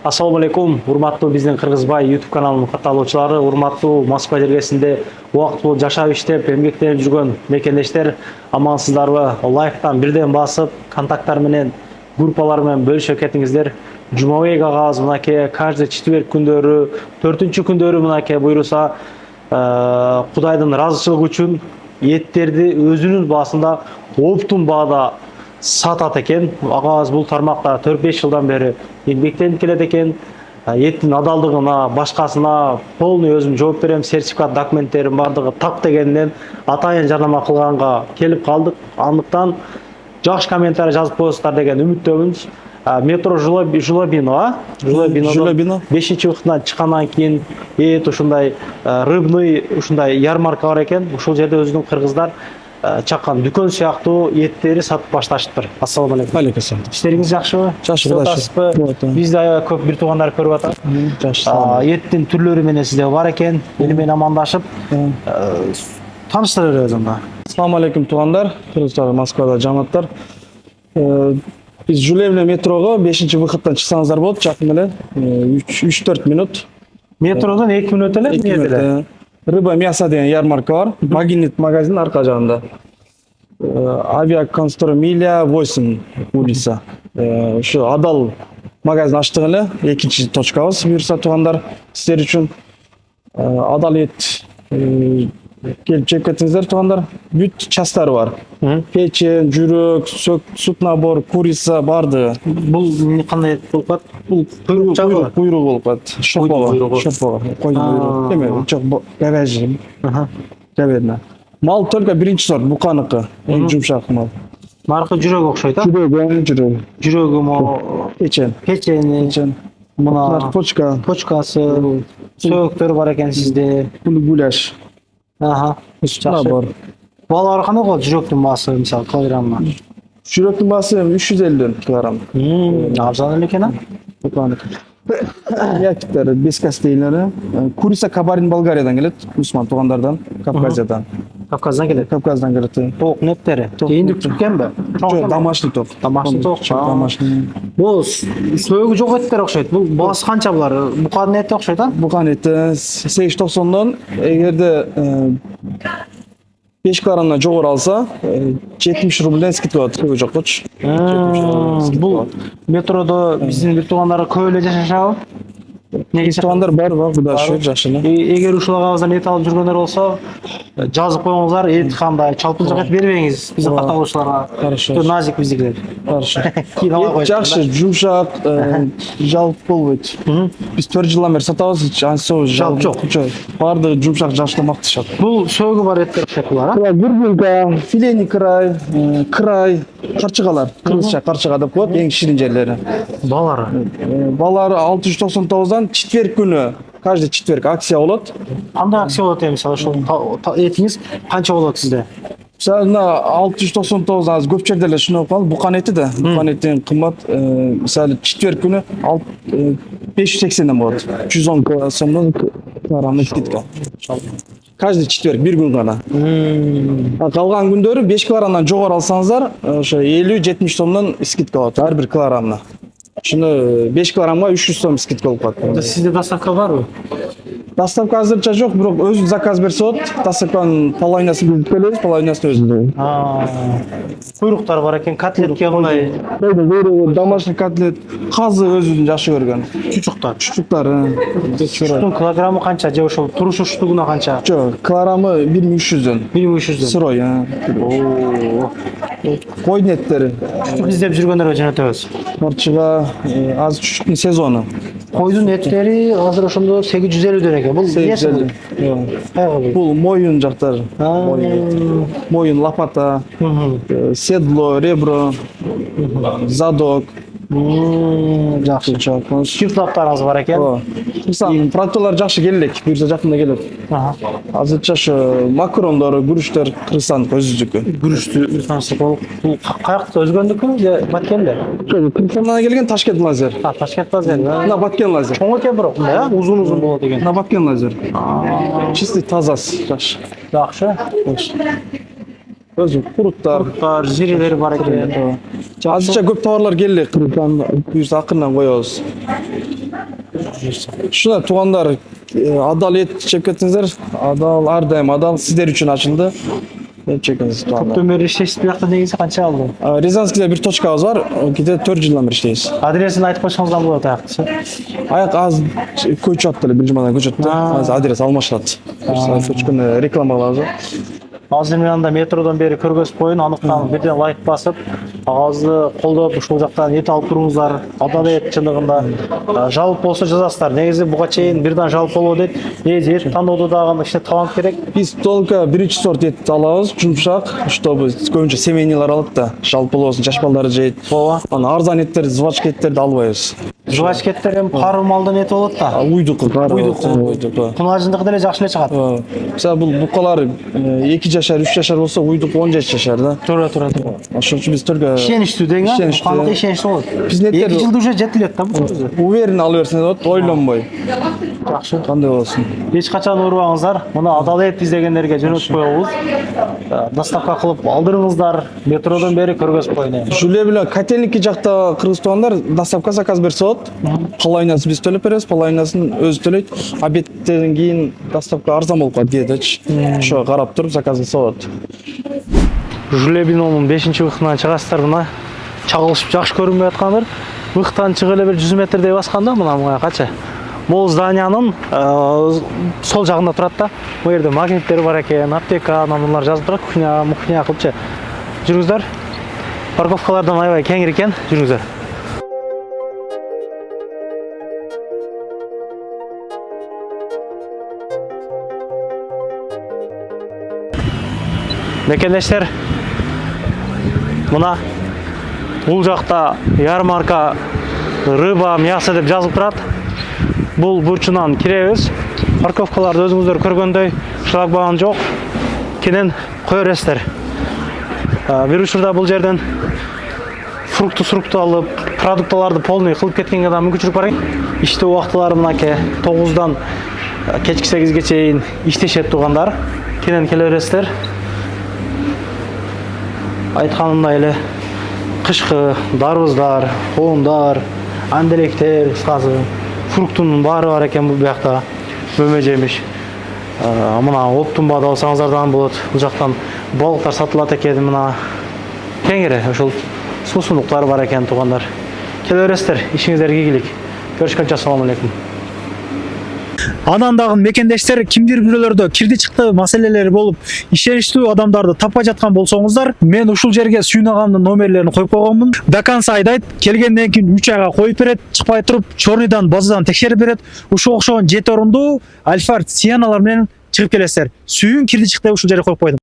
Ассаламу алейкум, урматтуу биздин Кыргызбай YouTube каналынын катталуучулары, урматтуу Москва жергесинде убактылуу жашап иштеп, эмгектенип жүргөн мекендештер, амансыздарбы? Лайктан бирден басып, контакттар менен, группалар менен бөлүшүп кетиңиздер. Жумабек агабыз мынакей каждый четверг күндөрү, 4-күндөрү күндөрү мынакей буйруса, Кудайдын ыраазычылыгы үчүн эттерди өзүнүн баасында оптун баада сатат экен. Агабыз бул тармакта 4-5 жылдан бери эмгектенип келет экен. Еттин адалдыгына, башкасына полный өзүм жооп берем. Сертификат, документтерим бардыгы так дегенден атайын жарнама кылганга келип калдык. Андыктан жакшы комментарий жазып коесуздар деген үмүттөмүн. Метро Жулабино 5-чи вакытынан чыккандан кийин ушундай рыбный ушундай ярмарка бар экен. Ушул жерде өзүнүн кыргыздар чаккан дүкөн сыяктуу эттери сатып башташыптыр. Ассаламу алейкум. Алейкум ассалам. Иштериңиз жакшыбы? Жакшы, Кудайчы. Бизде аябай көп бир туугандар көрүп атат. Жакшы. Эттин түрлөрү менен сизде бар экен. Мени менен амандашып, тааныштыра беребиз анда. Ассаламу алейкум туугандар, кыргыздар, Москвада жамааттар. Биз Жулебне метрого 5-чи выходтан чыксаңыздар болот, жакын эле 3-4 минут. Метродон 2 минут эле. Рыба мясо деген ярмарка бар. Магнит магазин арка жагында. Авиаконстромиля 8 улица. Ушу Адал магазин ачтык эле. 2-чи точкабыз буюрса туугандар сиздер үчүн. Адал эт келип жеп кетиңиздер туугандар. Бүт частары бар. Печень, жүрөк, сүт набор, курица барды. Бул кандай эт болуп калат? Бул куйрук болуп калат. Шопого. Койдун куйругу. Жок, говяжий. Говядина. Мал только биринчи сорт, буканыкы. Эң жумшак мал. Наркы жүрөк окшойт, а? Жүрөк. Жүрөгү мо печень. Мына почкасы, сөйөктөр бар экен сизде. Гуляш. Сүт набор. Балалар кандай болот? Жүрөктүн баасы мисалы килограммына. Жүрөктүн баасы 350 килограмм. Арзан эле экен, а? Якиттер, бескостейлери. Курица Кабардин Болгариядан келет, Усман туугандардан, Кавказиядан. Кавказдан келет. Кавказдан келет. Тоок неттери. Кийиндик түккенби? Жок, домашний ток. Домашний ток. Домашний. Бул сөөгү жок эттер окшойт. Бул баасы канча булар? Буканын эти окшойт, а? Букан эти 890дон, эгерде 5 килограммдан жогору алса, 70 рубльден скидка болот. Көбү жокчу. Бул метродо биздин бир туугандар көп эле жашашабы? Негизи туугандар бар, Кудай шүгүр жакшы эле. Эгер ушул агабыздан эт алып жүргөндөр болсо, жазып коюңуздар, эт кандай, чалпынчак эт бербеңиз биздин катталуучуларга. Хорошо. Назик биздикилер. Хорошо. Кийин ала коюш. Жакшы, жумшак, жалп болбойт. Биз 4 жылдан бери сатабыз, ансоо жалп жок. Баардыгы жумшак жакшы макташат. Бул сөөгү бар эттер окшойт булар, а? Гурбинка, филени край, карчыгалар, кыргызча карчыга деп коет, эң ширин жерлери. Балары 699дан четверг күнү, каждый четверг акция болот. Кандай акция болот эми, мисалы ошол этиңиз канча болот сизде? Мисалы 699 аз көп жерде эле ушуну калды, букан эти да. Букан этин кымбат, мисалы четверг күнү 580ден болот. 110 сомдон килограммын скидка. Каждый четверг бир күн гана. Калган күндөрү 5 килограммдан жогору алсаңыздар, ошо 50-70 сомдон скидка болот ар бир килограммына. Шуну 5 килограммга 300 сом скидка болуп калат. Сизде доставка барбы? Доставка азырча жок, бирок өзү заказ берсе болот. Доставканын половинасын билип келебиз, половинасын өзү. Куйруктар бар экен, котлетке кандай? Домашний котлет, казы өзүнүн жакшы көргөн. Чучуктар. Чучуктун килограммы канча? Же ошол туруш уштугуна канча? Жок, килограммы 1300дөн. 1300дөн. Сырой. Койдун эттери. Чучук издеп жүргөндөргө жөнөтөбүз. Карчыга азыр чучуктун сезону. Койдун эттери азыр ошондо 850дөн экен. Бул эмнеси? Бул моюн жактар. Моюн, лопата, седло, ребро, задок. Жакшы. Чифлаптарыңыз бар экен. Продукталар жакшы келелек, буюрса жакында келет. Азырча ошо макарондор, күрүчтөр Кыргызстан өзүнүкү. Күрүчтү бул каякта өзгөндүкү же Баткенде? Кыргызстандан келген Ташкент лазер. Ташкент лазер. На Баткен лазер. Чоң экен бирок, мындай, узун болот экен. На Баткен лазер. Чистый тазасы, жакшы. Жакшы. Өзү куруттар, жирелери бар экен. Азырча көп товарлар келди. Кыргызстан буюрса акырынан коебуз. Шуна туугандар, адал эт жеп кеттиңиздер. Адал ар дайым адал сиздер үчүн ачылды. Эт жекеңиз туугандар. Көптөн бери иштейсиз, бияқта негизи канча алды? Рязанскийде бир точкабыз бар. Кете 4 жылдан бери иштейбиз. Адресин айтып койсоңуздар болот аякты. Аяк аз көчүп аттыр, бир жумадан көчүп аттыр. Азыр адрес алмашат. Көчкөн реклама кылабыз. Азыр мен анда метродон бери көргөзүп коюн, аныктан бирден лайк басып, агазды колдоп ушул жактан эт алып туруңуздар. Адал эт чындыгында жалп болсо жазасыздар. Негизи буга чейин бирден жалп болобу дейт. Негизи эт тандоодо дагы ичине талант керек. Биз только биринчи сорт эт алабыз, жумшак, чтобы көбүнчө семейныйлар алат да, жалп болбосун, жаш балдар жейт. Ооба. Ана арзан эттер, звачка эттерди албайбыз. Жубачка эттер эми каруу малдын эти болот да. Уйдук, Уйдук. Кунажындыгы деле жакшы эле чыгат. Мисалы бул букалар 2 жашар, 3 жашар болсо уйдук 10 жашар да. Туура. Ошон үчүн биз только Ишеничтүү дең, Ишеничтүү. каныкы ишеничтүү болот. Биздин 2 жылда уже жетилет да бул. уверенно ала берсеңер болот, ойлонбой. Жакшы. Кандай болсун. Эч качан урбаңыздар. Муну адал эт издегендерге жөнөтүп коебуз. Доставка кылып алдырыңыздар. Метродон бери көргөзүп коюн. Жуле биле котельники жакта кыргыз туугандар доставка заказ берсе болот. Половинасын биз төлөп беребиз, половинасын өзү төлөйт. Обедтен кийин доставка арзан болуп калат кээдечи. Ошо карап туруп заказ кылса болот. Жуле бинонун 5-выхтынан чыгасыздар мына. Чагылышып жакшы көрүнбөй аткандыр. Выхтан чыгып эле бир 100 метрдей басканда мына кача. Могул зданиянын сол жагында турат да. Бу жерде магниттер бар экен, аптека, номерлар жазып турат, кухня кылыпчы. Жүрүңүздөр. Парковкалардан аябай кеңир экен, жүрүңүздөр. Мекендештер, мына бул жакта ярмарка рыба мясо деп жазылып турат. Бул бурчунан киребиз. Парковкаларды өзүңүздөр көргөндөй шлагбаум жок. Кенен кое бересиздер. Бир учурда бул жерден фрукту алып, продукталарды полный кылып кеткенге да мүмкүнчүлүк бар экен. Иштөө убактылары мынакей 9-дан кечки 8-ге чейин иштешет туугандар. Кенен келе бересиздер. Айтканымдай эле кышкы дарбыздар, коомдар, анделектер, кыскасы, фруктунун баары бар экен бул биякта. Мөмө жемиш. Мына оптумбада алсаңыздар да болот. Бул жактан балыктар сатылат экен, мына кеңири ошол суусундуктар бар экен туугандар. Келе бересиздер, ишиңиздерге ийгилик. Көрүшкөнчө assalamu алейкум. Анан дагы мекендештер кимдир бирөөлөрдө кирди чыкты маселелери болуп, ишеничтүү адамдарды таппай жаткан болсоңуздар, мен ушул жерге Сүйүн агамдын номерлерин коюп койгонмун. До конца айдайт, келгенден кийин 3 айга коюп берет, чыкпай туруп, чорныйдан базадан текшерип берет. Ушул окшогон 7 орундуу Альфард Сиеналар менен чыгып келесиздер. Сүйүн кирди чыкты ушул жерге коюп койдум.